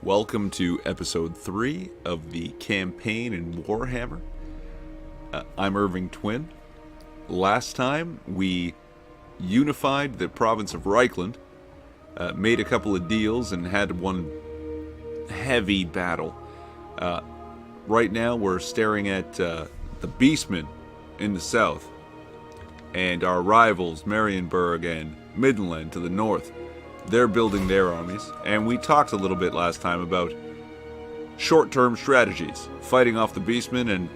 Welcome to episode 3 of the campaign in Warhammer. I'm Irving Twin. Last time we unified the province of Reichland, made a couple of deals, and had one heavy battle. Right now we're staring at the Beastmen in the south, and our rivals Marienburg and Midland to the north. They're building their armies, and we talked a little bit last time about short-term strategies, fighting off the Beastmen and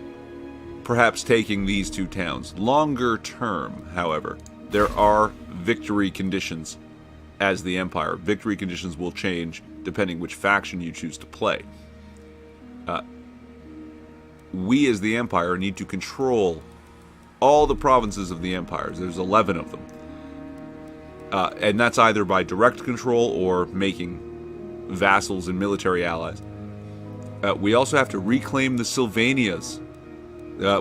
perhaps taking these two towns. Longer term, however, there are victory conditions as the Empire. Victory conditions will change depending which faction you choose to play. We as the Empire need to control all the provinces of the Empires. There's 11 of them. And that's either by direct control or making vassals and military allies. We also have to reclaim the Sylvanias,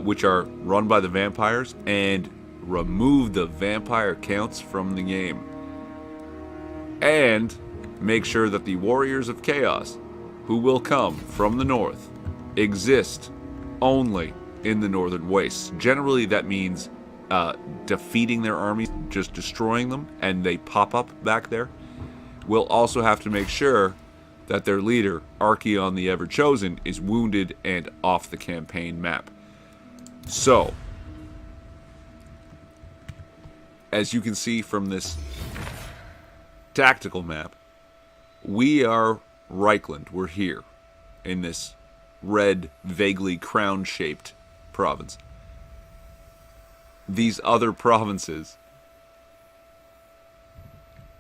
which are run by the vampires, and remove the vampire counts from the game. And make sure that the Warriors of Chaos, who will come from the north, exist only in the Northern Wastes. Generally, that means defeating their armies, just destroying them, and they pop up back there. We'll also have to make sure that their leader, Archeon the Ever-Chosen, is wounded and off the campaign map. So, as you can see from this tactical map, we are Reichland. We're here in this red, vaguely crown-shaped province. These other provinces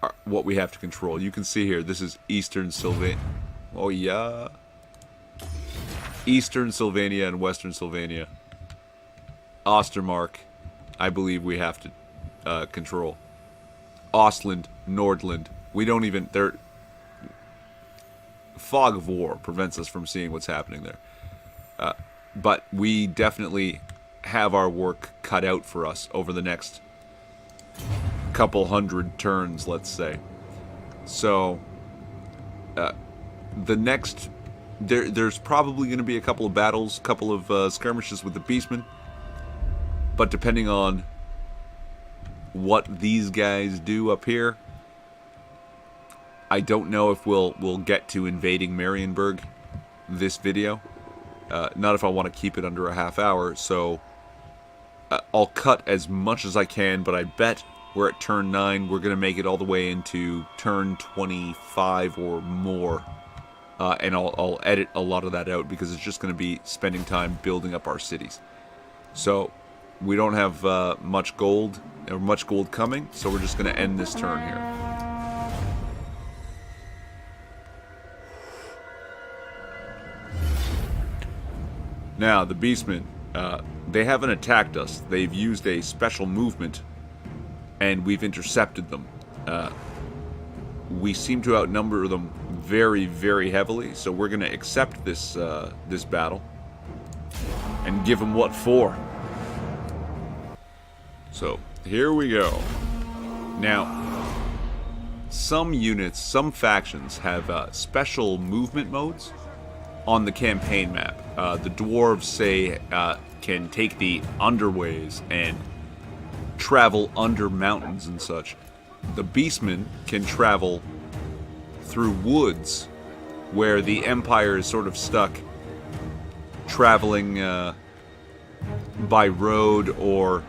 are what we have to control. You can see here, this is Eastern Sylvania. Oh yeah. Eastern Sylvania and Western Sylvania. Ostermark, I believe we have to control. Ostland, Nordland. We don't even... Fog of war prevents us from seeing what's happening there. But we definitely have our work cut out for us over the next couple hundred turns, let's say. So, the next... There's probably going to be a couple of battles, a couple of skirmishes with the Beastmen. But depending on what these guys do up here, I don't know if we'll get to invading Marienburg this video. Not if I want to keep it under a half hour, so I'll cut as much as I can, but I bet we're at turn 9. We're going to make it all the way into turn 25 or more. And I'll edit a lot of that out because it's just going to be spending time building up our cities. So we don't have much gold coming, so we're just going to end this turn here. Now, the Beastmen, they haven't attacked us. They've used a special movement, and we've intercepted them. We seem to outnumber them very, very heavily, so we're going to accept this this battle and give them what for. So, here we go. Now, some units, some factions have special movement modes on the campaign map. The dwarves, say, can take the underways and travel under mountains and such. The Beastmen can travel through woods where the Empire is sort of stuck traveling by road or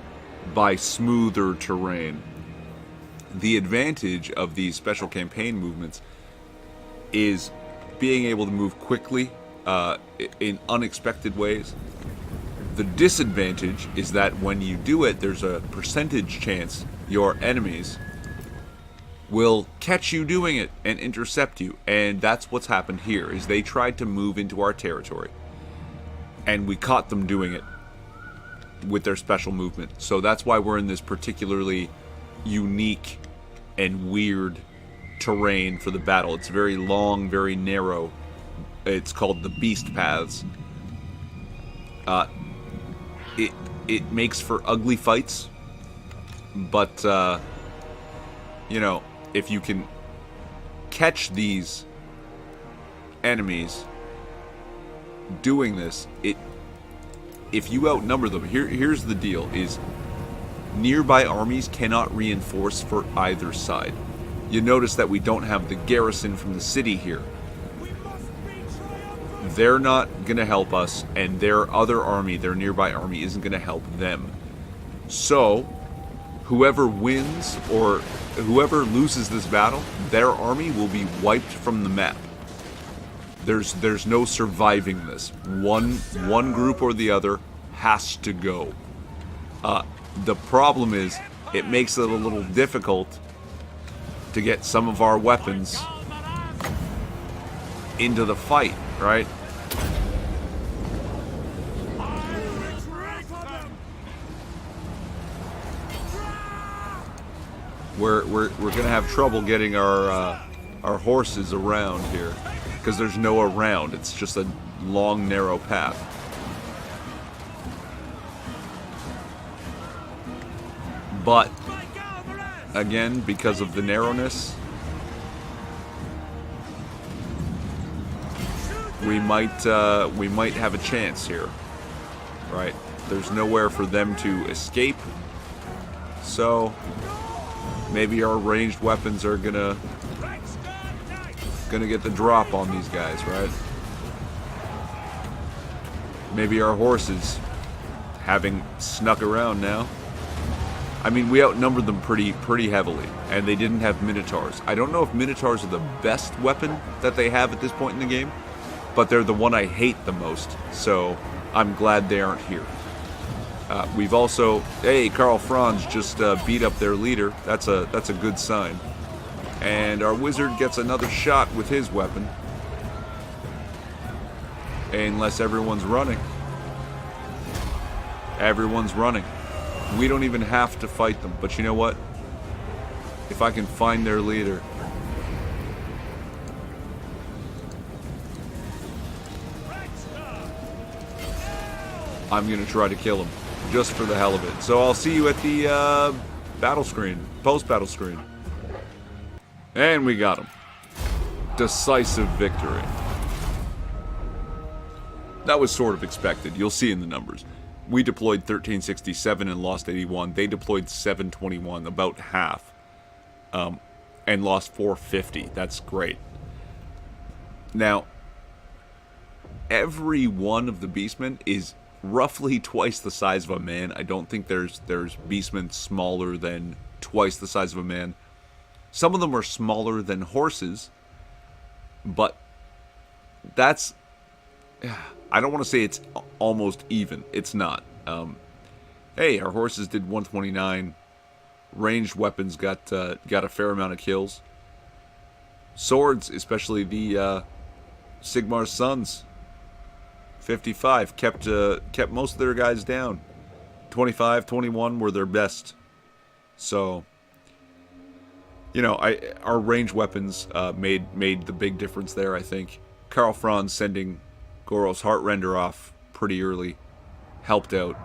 by smoother terrain. The advantage of these special campaign movements is being able to move quickly in unexpected ways. The disadvantage is that when you do it, there's a percentage chance your enemies will catch you doing it and intercept you. And that's what's happened here, is they tried to move into our territory. And we caught them doing it with their special movement. So that's why we're in this particularly unique and weird terrain for the battle. It's very long, very narrow. It's called the Beast Paths. It makes for ugly fights, but you know, if you can catch these enemies doing this, if you outnumber them, here's the deal, is nearby armies cannot reinforce for either side. You notice that we don't have the garrison from the city here. They're not going to help us, and their other army, their nearby army, isn't going to help them. So, whoever wins or whoever loses this battle, their army will be wiped from the map. There's no surviving this. One group or the other has to go. The problem is, it makes it a little difficult to get some of our weapons into the fight, right? We're gonna have trouble getting our horses around here because there's no around. It's just a long, narrow path. But again, because of the narrowness, we might have a chance here, right? There's nowhere for them to escape, so maybe our ranged weapons are gonna get the drop on these guys, right? Maybe our horses, having snuck around now. I mean, we outnumbered them pretty heavily, and they didn't have Minotaurs. I don't know if Minotaurs are the best weapon that they have at this point in the game, but they're the one I hate the most, so I'm glad they aren't here. We've also, hey, Karl Franz just beat up their leader. That's a good sign. And our wizard gets another shot with his weapon, unless everyone's running. Everyone's running. We don't even have to fight them, but you know what? If I can find their leader, I'm gonna try to kill him, just for the hell of it. So I'll see you at the battle screen, post-battle screen. And we got him. Decisive victory. That was sort of expected. You'll see in the numbers. We deployed 1367 and lost 81. They deployed 721, about half, and lost 450. That's great. Now, every one of the Beastmen is roughly twice the size of a man. I don't think there's Beastmen smaller than twice the size of a man. Some of them are smaller than horses, but that's... I don't want to say it's almost even. It's not. Hey, our horses did 129. Ranged weapons got a fair amount of kills. Swords, especially the Sigmar's sons, 55, kept most of their guys down. 25, 21 were their best. So, you know, our ranged weapons made the big difference there, I think. Karl Franz sending Goro's Heartrender off pretty early helped out.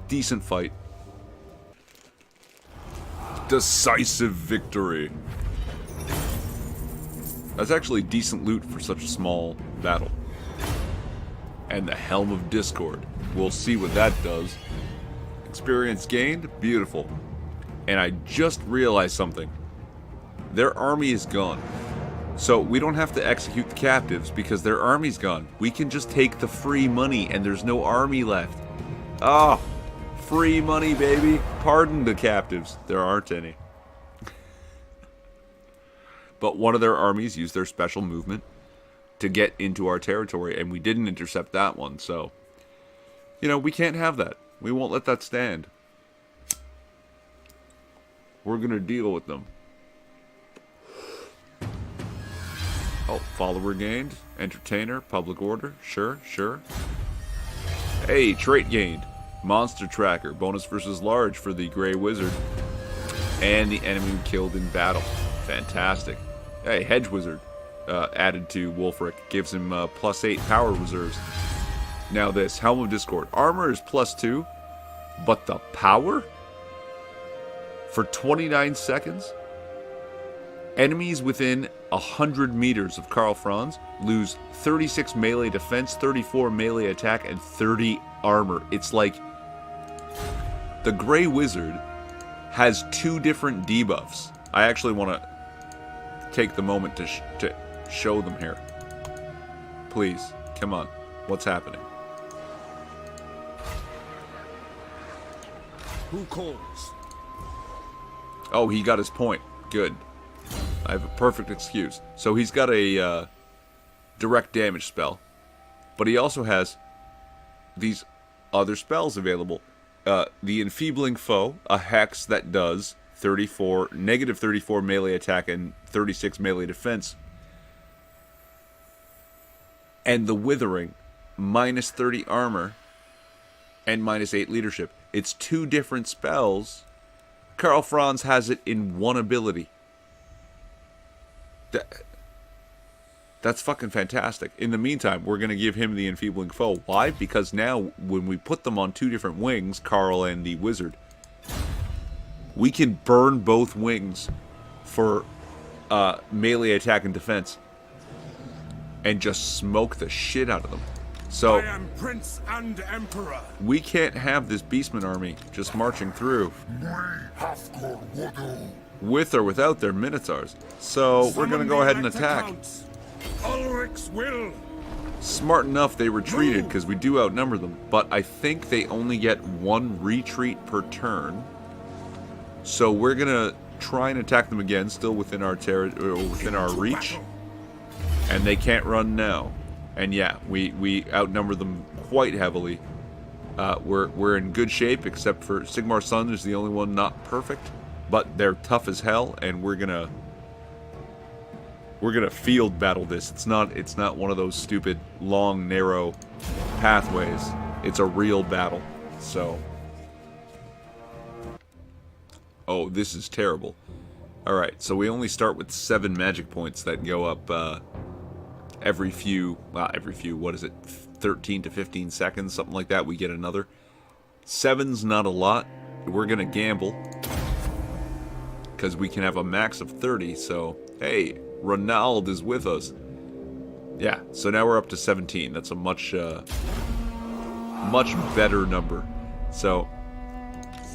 Decent fight. Decisive victory. That's actually decent loot for such a small battle. And the Helm of Discord. We'll see what that does. Experience gained? Beautiful. And I just realized something. Their army is gone. So we don't have to execute the captives because their army's gone. We can just take the free money and there's no army left. Oh, free money, baby. Pardon the captives. There aren't any. But one of their armies used their special movement to get into our territory, and we didn't intercept that one, so... You know, we can't have that. We won't let that stand. We're gonna deal with them. Oh, follower gained. Entertainer, public order. Sure, sure. Hey, trait gained. Monster tracker. Bonus versus large for the Grey Wizard. And the enemy killed in battle. Fantastic. Hey, Hedge Wizard. Added to Wulfric. Gives him +8 power reserves. Now this, Helm of Discord. Armor is +2. But the power? For 29 seconds? Enemies within 100 meters of Karl Franz lose 36 melee defense, 34 melee attack, and 30 armor. It's like the Grey Wizard has 2 different debuffs. I actually want to take the moment to show them here. Please, come on. What's happening? Who calls? Oh, he got his point. Good. I have a perfect excuse. So he's got a direct damage spell, but he also has these other spells available. The Enfeebling Foe, a hex that does negative 34 melee attack and 36 melee defense. And the Withering, minus 30 armor and minus 8 leadership. It's 2 different spells. Karl Franz has it in 1 ability. That's fucking fantastic. In the meantime, we're going to give him the Enfeebling Foe. Why? Because now, when we put them on 2 different wings, Karl and the Wizard, we can burn both wings for melee attack and defense. And just smoke the shit out of them. So, I am Prince and Emperor. We can't have this Beastman army just marching through. With or without their Minotaurs. So, we're going to go ahead and attack. Ulrich's will. Smart enough they retreated because we do outnumber them. But I think they only get 1 retreat per turn. So we're going to try and attack them again, still within our within our reach. And they can't run now. And yeah, we outnumber them quite heavily. We're in good shape, except for Sigmar's Son is the only one not perfect. But they're tough as hell, and we're gonna field battle this. It's not one of those stupid long narrow pathways. It's a real battle. So, oh, this is terrible. All right, so we only start with 7 magic points that go up every few. What is it? 13 to 15 seconds, something like that. We get another. 7's not a lot. We're gonna gamble because we can have a max of 30. So hey, Ronald is with us. Yeah. So now we're up to 17. That's a much better number. So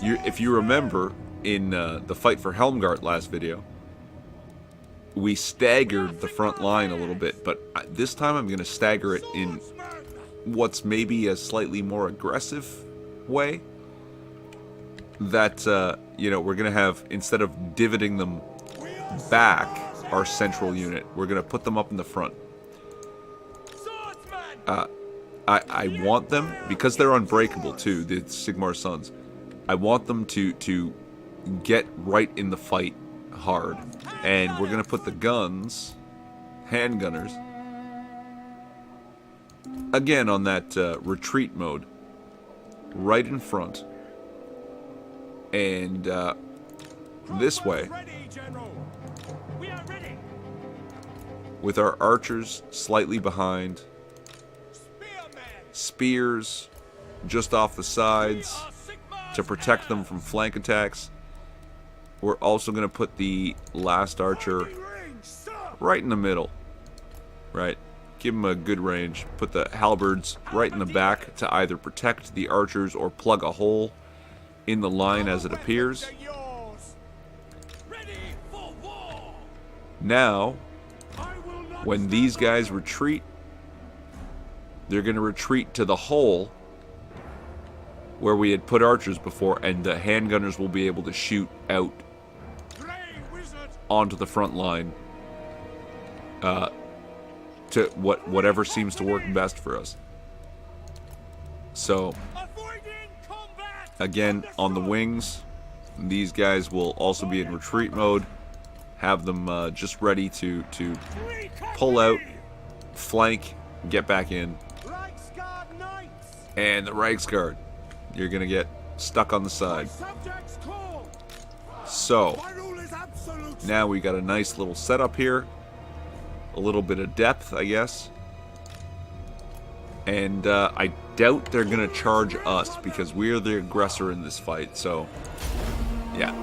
if you remember in the fight for Helmgart last video, we staggered the front line a little bit, but this time I'm going to stagger it in what's maybe a slightly more aggressive way. That, we're going to have, instead of divoting them back, our central unit, we're going to put them up in the front. I want them, because they're unbreakable too, the Sigmar Sons, I want them to get right in the fight hard. And we're going to put the guns, handgunners, again on that retreat mode, right in front. And this way, with our archers slightly behind, spears just off the sides to protect them from flank attacks. We're also going to put the last archer right in the middle. Right. Give him a good range. Put the halberds right in the back to either protect the archers or plug a hole in the line as it appears. Now, when these guys retreat, they're going to retreat to the hole where we had put archers before, and the handgunners will be able to shoot out onto the front line to whatever seems to work best for us. So, again, on the wings, these guys will also be in retreat mode. Have them just ready to pull out, flank, get back in. And the Reichsguard, you're going to get stuck on the side. So, now we got a nice little setup here. A little bit of depth, I guess. And I doubt they're going to charge us because we're the aggressor in this fight. So, yeah.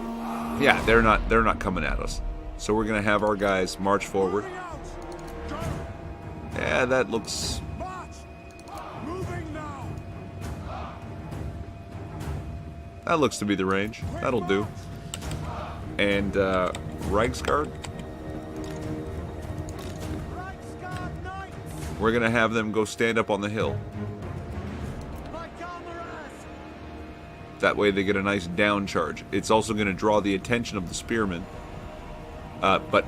Yeah, they're not coming at us. So we're going to have our guys march forward. Yeah, that looks... That looks to be the range. That'll do. And, Reichsguard? We're going to have them go stand up on the hill. That way they get a nice down charge. It's also going to draw the attention of the spearmen. But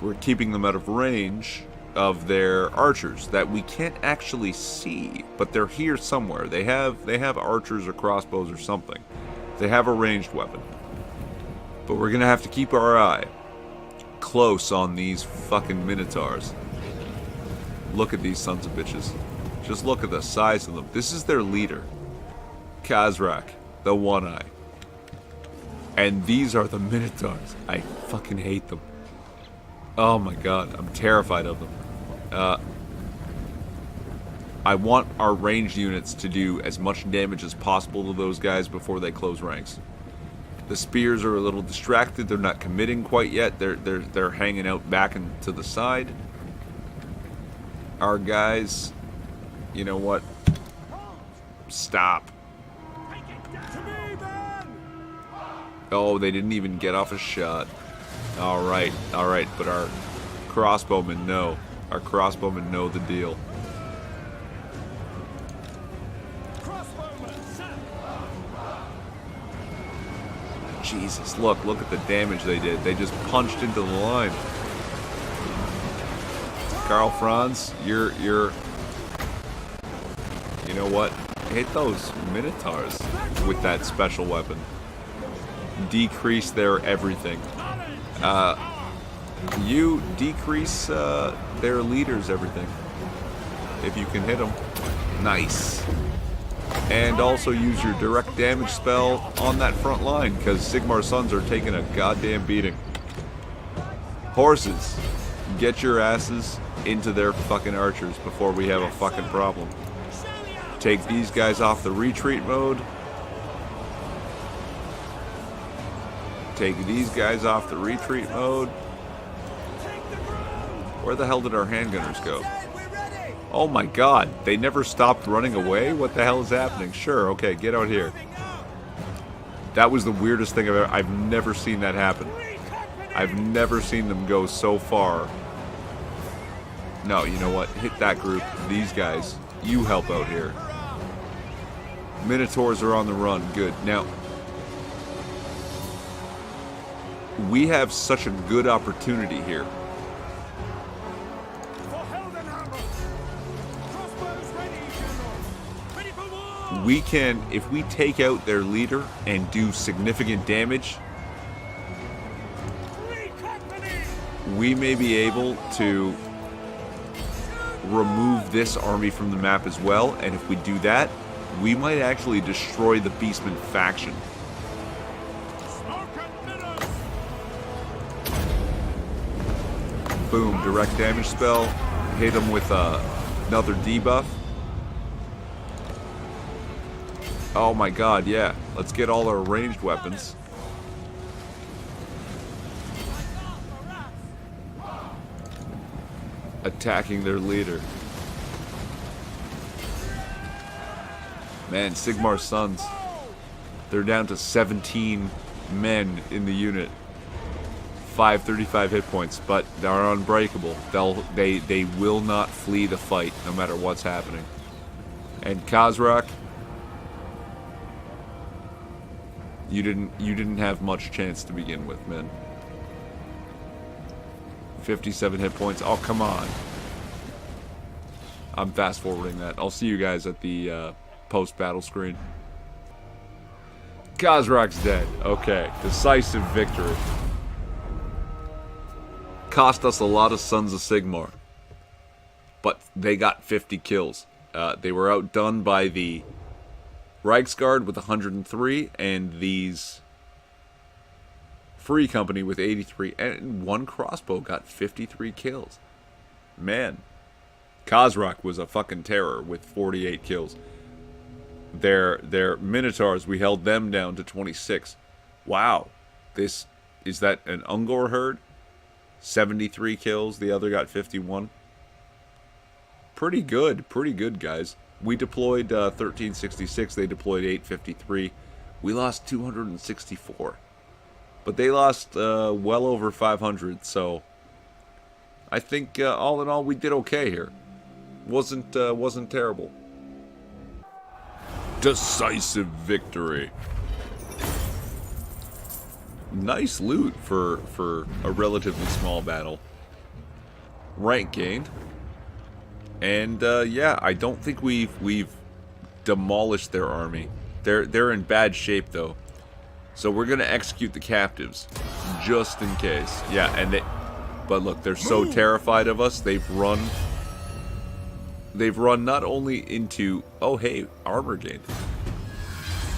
we're keeping them out of range of their archers that we can't actually see, but they're here somewhere. They have archers or crossbows or something. They have a ranged weapon. But we're gonna have to keep our eye close on these fucking minotaurs. Look at these sons of bitches. Just look at the size of them. This is their leader, Khazrak, the One-Eye. And these are the minotaurs. I fucking hate them. Oh my god, I'm terrified of them. I want our ranged units to do as much damage as possible to those guys before they close ranks. The spears are a little distracted. They're not committing quite yet. They're hanging out back and to the side. Our guys, you know what? Stop. Oh, they didn't even get off a shot. All right, but our crossbowmen know. Our crossbowmen know the deal. Jesus, look at the damage they did. They just punched into the line. Karl Franz, you're you know what? Hit those minotaurs with that special weapon. Decrease their everything. You decrease their leaders everything. If you can hit them. Nice. And also use your direct damage spell on that front line, because Sigmar's sons are taking a goddamn beating. Horses, get your asses into their fucking archers before we have a fucking problem. Take these guys off the retreat mode. Take these guys off the retreat mode. Where the hell did our handgunners go? Oh my god, they never stopped running away? What the hell is happening? Sure, okay, get out here. That was the weirdest thing I've never seen that happen. I've never seen them go so far. No, you know what? Hit that group. These guys, you help out here. Minotaurs are on the run. Good. Now, we have such a good opportunity here. We can, if we take out their leader and do significant damage, we may be able to remove this army from the map as well. And if we do that, we might actually destroy the Beastmen faction. Boom, direct damage spell. Hit them with another debuff. Oh my god, yeah. Let's get all our ranged weapons. Attacking their leader. Man, Sigmar's sons. They're down to 17 men in the unit. 535 hit points, but they're unbreakable. They will not flee the fight no matter what's happening. And Khazrak, you didn't have much chance to begin with, man. 57 hit points. Oh, come on. I'm fast forwarding that. I'll see you guys at the post-battle screen. Khazrak's dead. Okay, decisive victory. Cost us a lot of Sons of Sigmar, but they got 50 kills. They were outdone by the Reichsguard with 103, and these Free Company with 83, and one crossbow got 53 kills. Man, Khazrak was a fucking terror with 48 kills. Their Minotaurs, we held them down to 26. Wow, is that an Ungor herd? 73 kills. The other got 51. Pretty good, guys. We deployed 1366. They deployed 853. We lost 264. But they lost well over 500, so I think all in all we did okay here. Wasn't terrible. Decisive victory. Nice loot for a relatively small battle. Rank gained. And yeah, I don't think we've demolished their army. They're in bad shape though. So we're gonna execute the captives, just in case. Yeah, but look, they're so terrified of us. They've run not only into, oh hey, armor gained.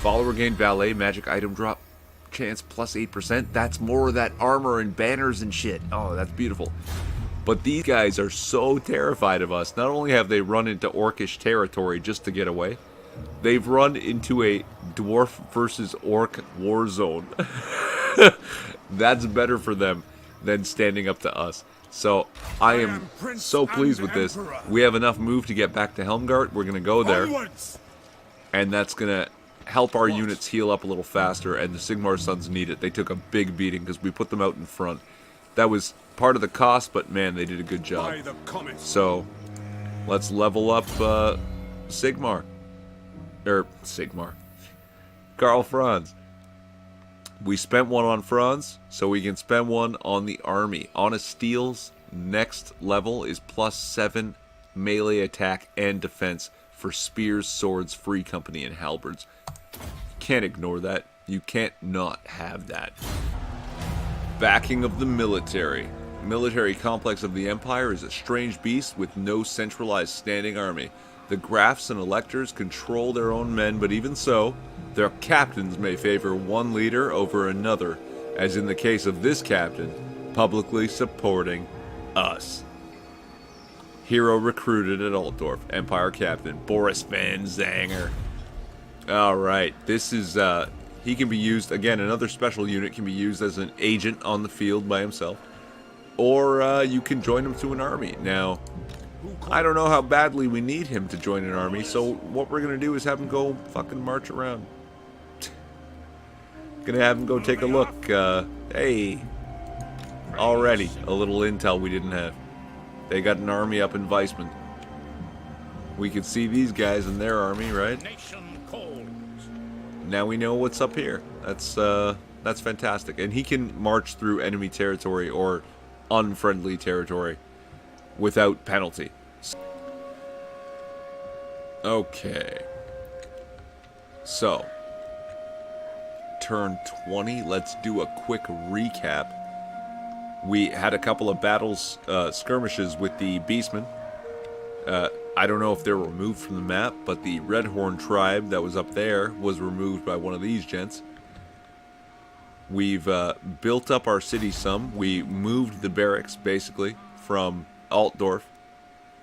Follower gained valet magic item drop chance plus 8%. That's more of that armor and banners and shit. Oh, that's beautiful. But these guys are so terrified of us. Not only have they run into orcish territory just to get away, they've run into a dwarf versus orc war zone. That's better for them than standing up to us. So I am so pleased with this. We have enough move to get back to Helmgart. We're going to go there. And that's going to help our units heal up a little faster. And the Sigmar Sons need it. They took a big beating because we put them out in front. That was part of the cost, but man, they did a good job. So let's level up Sigmar. Karl Franz. We spent one on Franz, so we can spend one on the army. Honest Steel's next level is +7 melee attack and defense for spears, swords, free company, and halberds. Can't ignore that. You can't not have that. Backing of the military. Military complex of the Empire is a strange beast with no centralized standing army. The Grafs and Electors control their own men, but even so, their captains may favor one leader over another, as in the case of this captain, publicly supporting us. Hero recruited at Altdorf, Empire captain, Boris Van Zanger. Alright, this is, he can be used, again, another special unit can be used as an agent on the field by himself. Or you can join him to an army. Now, I don't know how badly we need him to join an army, so what we're going to do is have him go fucking march around. Gonna have him go take a look. Hey, already a little intel we didn't have. They got an army up in Weissman. We could see these guys in their army, right? Now we know what's up here. That's fantastic. And he can march through enemy territory or unfriendly territory without penalty. Okay. So, turn 20, let's do a quick recap. We had a couple of battles, skirmishes with the Beastmen. I don't know if they're removed from the map, but the Redhorn tribe that was up there was removed by one of these gents. We've built up our city some. We moved the barracks, basically, from Altdorf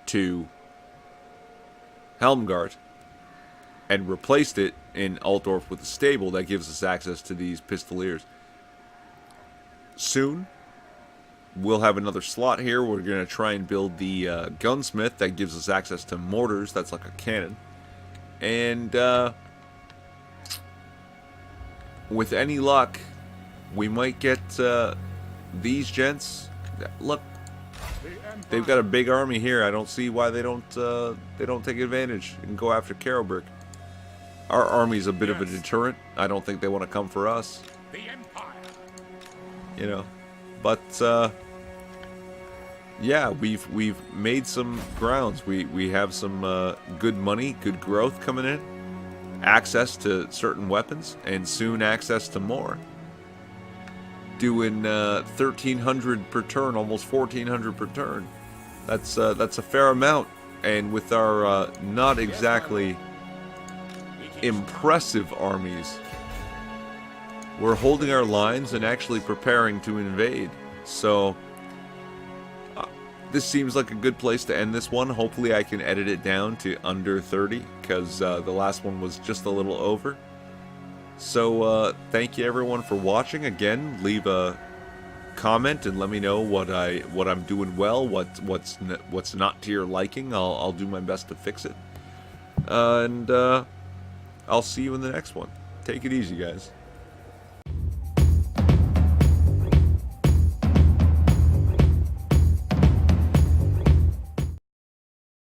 to Helmgart and replaced it in Altdorf with a stable that gives us access to these pistoliers. Soon, we'll have another slot here. We're going to try and build the gunsmith that gives us access to mortars. That's like a cannon. And with any luck, we might get these gents. Look, they've got a big army here. I don't see why they don't take advantage and go after Karlberg. Our army's a bit of a deterrent. I don't think they want to come for us. You know, but yeah, we've made some grounds. We have some good money, good growth coming in, access to certain weapons, and soon access to more. Doing 1,300 per turn, almost 1,400 per turn. That's a fair amount, and with our not exactly impressive armies, we're holding our lines and actually preparing to invade. So this seems like a good place to end this one. Hopefully I can edit it down to under 30, because the last one was just a little over. So thank you everyone for watching. Again, leave a comment and let me know what I'm doing well, what's not to your liking. I'll do my best to fix it. And I'll see you in the next one. Take it easy, guys.